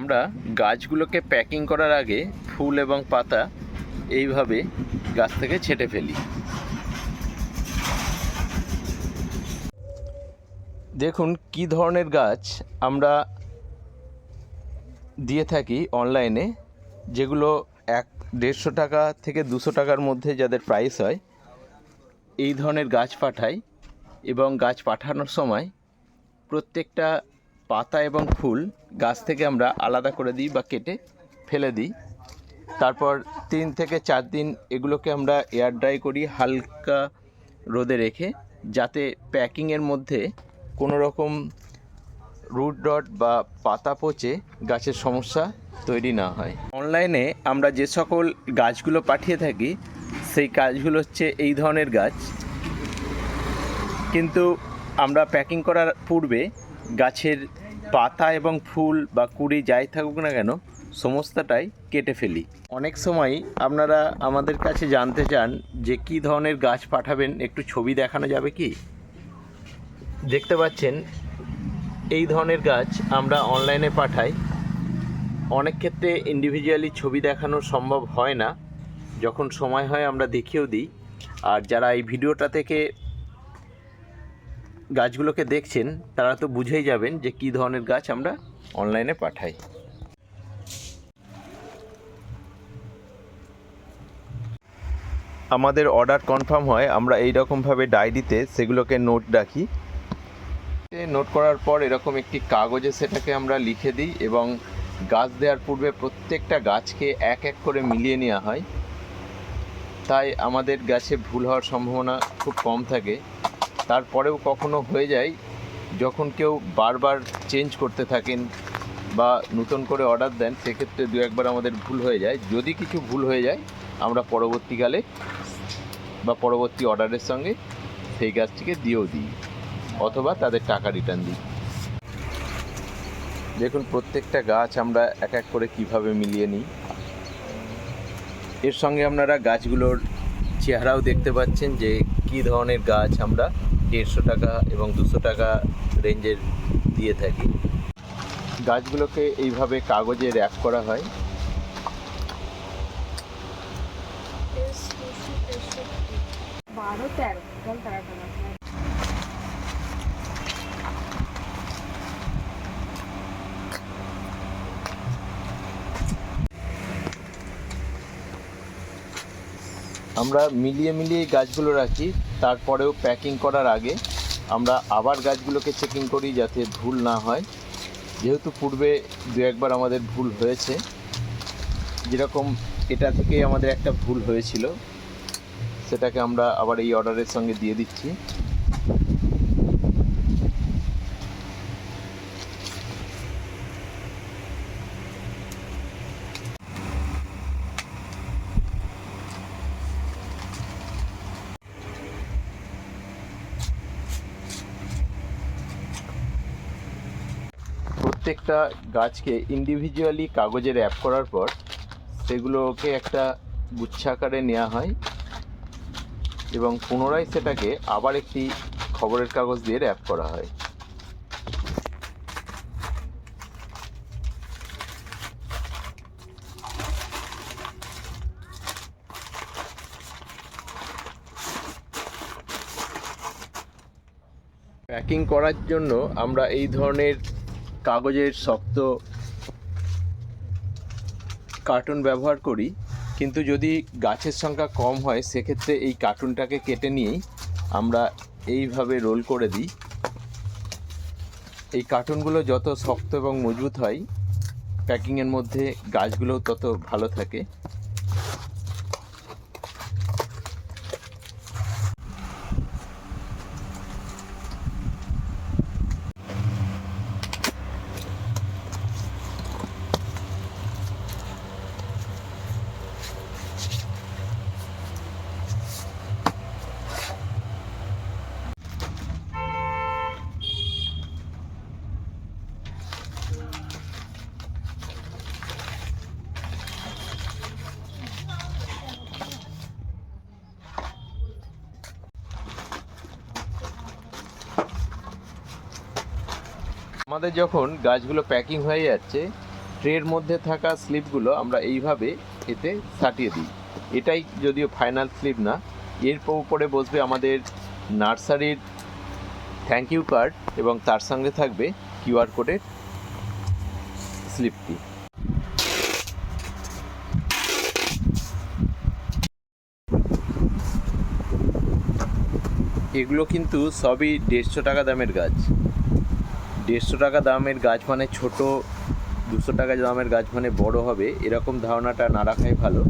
আমরা গাছগুলোকে প্যাকিং করার আগে ফুল এবং পাতা এইভাবে গাছ থেকে ছেঁটে ফেলি। দেখুন কি ধরনের গাছ আমরা দিয়ে থাকি অনলাইনে, যেগুলো 150 টাকা থেকে 200 টাকার মধ্যে যাদের প্রাইস হয়, এই ধরনের গাছ পাঠাই। এবং গাছ পাঠানোর সময় প্রত্যেকটা পাতা এবং ফুল গাছ থেকে আমরা আলাদা করে দিই বা কেটে ফেলে দিই। তারপর 3 থেকে 4 দিন এগুলোকে আমরা এয়ার ড্রাই করি হালকা রোদে রেখে, যাতে প্যাকিংয়ের মধ্যে কোনো রকম রুট ডট বা পাতা পচে গাছের সমস্যা তৈরি না হয়। অনলাইনে আমরা যে সকল গাছগুলো পাঠিয়ে থাকি সেই গাছগুলো হচ্ছে এই ধরনের গাছ, কিন্তু আমরা প্যাকিং করার পূর্বে গাছের পাতা এবং ফুল বা কুড়ি যাই থাকুক না কেন সমস্তটাই কেটে ফেলি। অনেক সময় আপনারা আমাদের কাছে জানতে চান যে কী ধরনের গাছ পাঠাবেন, একটু ছবি দেখানো যাবে কি? দেখতে পাচ্ছেন এই ধরনের গাছ আমরা অনলাইনে পাঠাই। অনেক ক্ষেত্রে ইন্ডিভিজুয়ালি ছবি দেখানো সম্ভব হয় না, যখন সময় হয় আমরা দেখিয়েও দিই। আর যারা এই ভিডিওটা থেকে গাছগুলোকে দেখছেন তারা তো বুঝেই যাবেন যে কী ধরনের গাছ আমরা অনলাইনে পাঠাই। আমাদের অর্ডার কনফার্ম হয় আমরা এই রকমভাবে ডায়েরিতে সেগুলোকে নোট রাখি। নোট করার পর এরকম একটি কাগজে সেটাকে আমরা লিখে দিই এবং গাছ দেওয়ার পূর্বে প্রত্যেকটা গাছকে এক এক করে মিলিয়ে নেওয়া হয়। তাই আমাদের গাছে ভুল হওয়ার সম্ভাবনা খুব কম থাকে। তারপরেও কখনো হয়ে যায়, যখন কেউ বারবার চেঞ্জ করতে থাকেন বা নতুন করে অর্ডার দেন, সেক্ষেত্রে দু একবার আমাদের ভুল হয়ে যায়। যদি কিছু ভুল হয়ে যায় আমরা পরবর্তীকালে বা পরবর্তী অর্ডারের সঙ্গে সেই গাছটিকে দিয়েও দিই, অথবা তাদের টাকা রিটার্ন দিই। দেখুন প্রত্যেকটা গাছ আমরা এক এক করে কিভাবে মিলিয়ে নিই। এর সঙ্গে আপনারা গাছগুলোর চেহারাও দেখতে পাচ্ছেন যে কী ধরনের গাছ আমরা 150 টাকা এবং 200 টাকা রেঞ্জের দিয়ে থাকি। গাছগুলোকে এইভাবে কাগজে র্যাপ করা হয়। আমরা মিলিয়ে গাছগুলো রাখি। তারপরেও প্যাকিং করার আগে আমরা আবার গাছগুলোকে চেকিং করি যাতে ভুল না হয়। যেহেতু পূর্বে দু একবার আমাদের ভুল হয়েছে, যেরকম এটা থেকেই আমাদের একটা ভুল হয়েছিল, সেটাকে আমরা আবার এই অর্ডারের সঙ্গে দিয়ে দিচ্ছি। প্রত্যেকটা গাছকে ইন্ডিভিজুয়ালি কাগজে র্যাপ করার পর সেগুলোকে একটা গুচ্ছাকারে নেওয়া হয় এবং পুনরায় সেটাকে আবার একটি খবরের কাগজ দিয়ে র্যাপ করা হয়। প্যাকিং করার জন্য আমরা এই ধরনের কাগজের শক্ত কার্টুন ব্যবহার করি, কিন্তু যদি গাছের সংখ্যা কম হয় সেক্ষেত্রে এই কার্টুনটাকে কেটে নিয়েই আমরা এইভাবে রোল করে দিই। এই কার্টুনগুলো যত শক্ত এবং মজবুত হয়, প্যাকিংয়ের মধ্যে গাছগুলোও তত ভালো থাকে। আমাদের যখন গাছগুলো প্যাকিং হয়ে যাচ্ছে ট্রের মধ্যে থাকা স্লিপগুলো আমরা এইভাবে এতে সাটিয়ে দিই। এটাই যদিও ফাইনাল স্লিপ না, এর উপরে বসবে আমাদের নার্সারির থ্যাংক ইউ কার্ড এবং তার সঙ্গে থাকবে কিউআর কোডের স্লিপটি। এগুলো কিন্তু সবই 150 টাকা দামের গাছ। 150 টাকা দামের গাছ মানে ছোট, 200 টাকা দামের গাছ মানে বড় হবে, এরকম ধারণাটা না রাখাই ভালো।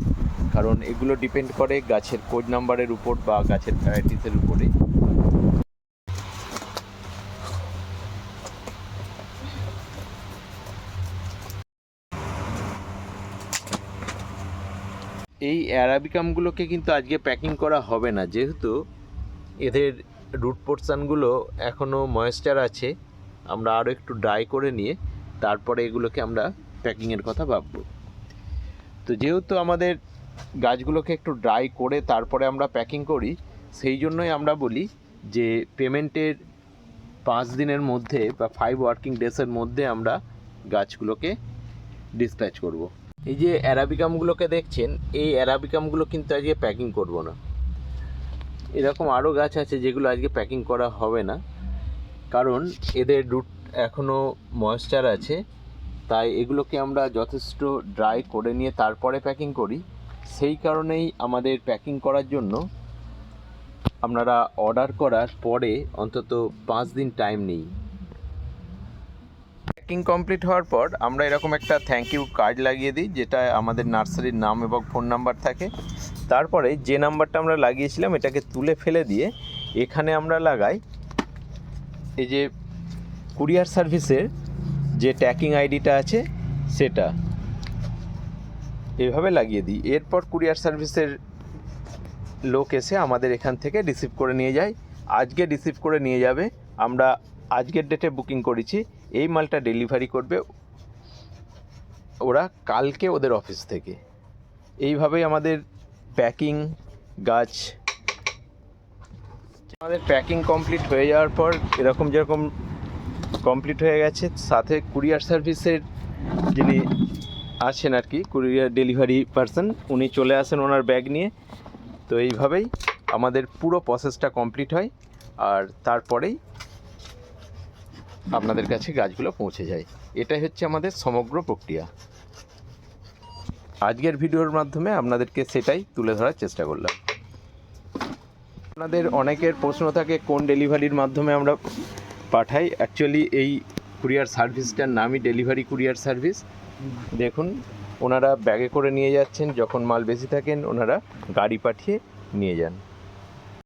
কারণ এগুলো ডিপেন্ড করে গাছের কোড নাম্বারের উপর বা গাছের ভ্যারাইটিসের উপরে। এই অ্যারাবিকামগুলোকে কিন্তু আজকে প্যাকিং করা হবে না, যেহেতু এদের রুট পোর্শনগুলো এখনও ময়েশ্চার আছে। আমরা আরও একটু ড্রাই করে নিয়ে তারপরে এগুলোকে আমরা প্যাকিংয়ের কথা ভাববো। তো যেহেতু আমাদের গাছগুলোকে একটু ড্রাই করে তারপরে আমরা প্যাকিং করি, সেই জন্যই আমরা বলি যে পেমেন্টের 5 দিনের মধ্যে বা 5 ওয়ার্কিং ডেসের মধ্যে আমরা গাছগুলোকে ডিসপ্যাচ করব। এই যে অ্যারাবিকামগুলোকে দেখছেন, এই অ্যারাবিকামগুলো কিন্তু আজকে প্যাকিং করব না। এরকম আরও গাছ আছে যেগুলো আজকে প্যাকিং করা হবে না, কারণ এদের রুট এখনও ময়েশ্চার আছে। তাই এগুলোকে আমরা যথেষ্ট ড্রাই করে নিয়ে তারপরে প্যাকিং করি। সেই কারণেই আমাদের প্যাকিং করার জন্য আপনারা অর্ডার করার পরে অন্তত 5 দিন টাইম নেই। প্যাকিং কমপ্লিট হওয়ার পর আমরা এরকম একটা থ্যাংক ইউ কার্ড লাগিয়ে দিই, যেটা আমাদের নার্সারির নাম এবং ফোন নাম্বার থাকে। তারপরে যে নাম্বারটা আমরা লাগিয়েছিলাম এটাকে তুলে ফেলে দিয়ে এখানে আমরা লাগাই এই যে কুরিয়ার সার্ভিসের যে ট্র্যাকিং আইডিটা আছে সেটা, এইভাবে লাগিয়ে দিই। এরপর কুরিয়ার সার্ভিসের লোক এসে আমাদের এখান থেকে রিসিভ করে নিয়ে যায়। আজকে রিসিভ করে নিয়ে যাবে। আমরা আজকের ডেটে বুকিং করেছি, এই মালটা ডেলিভারি করবে ওরা কালকে ওদের অফিস থেকে। এইভাবেই আমাদের প্যাকিং গাছ, আমাদের প্যাকিং কমপ্লিট হয়ে যাওয়ার পর এরকম যেরকম কমপ্লিট হয়ে গেছে, সাথে কুরিয়ার সার্ভিসের যিনি আছেন আর কি, কুরিয়ার ডেলিভারি পারসন, উনি চলে আসেন ওনার ব্যাগ নিয়ে। তো এইভাবেই আমাদের পুরো প্রসেসটা কমপ্লিট হয়, আর তারপরেই আপনাদের কাছে গাছগুলো পৌঁছে যায়। এটাই হচ্ছে আমাদের সমগ্র প্রক্রিয়া। আজকের ভিডিওর মাধ্যমে আপনাদেরকে সেটাই তুলে ধরার চেষ্টা করলাম। আপনাদের অনেকের প্রশ্ন থাকে কোন ডেলিভারির মাধ্যমে আমরা পাঠাই। অ্যাকচুয়ালি এই কুরিয়ার সার্ভিসটার নামই ডেলিভারি কুরিয়ার সার্ভিস। দেখুন, ওনারা ব্যাগে করে নিয়ে যাচ্ছেন, যখন মাল বেশি থাকেন ওনারা গাড়ি পাঠিয়ে নিয়ে যান।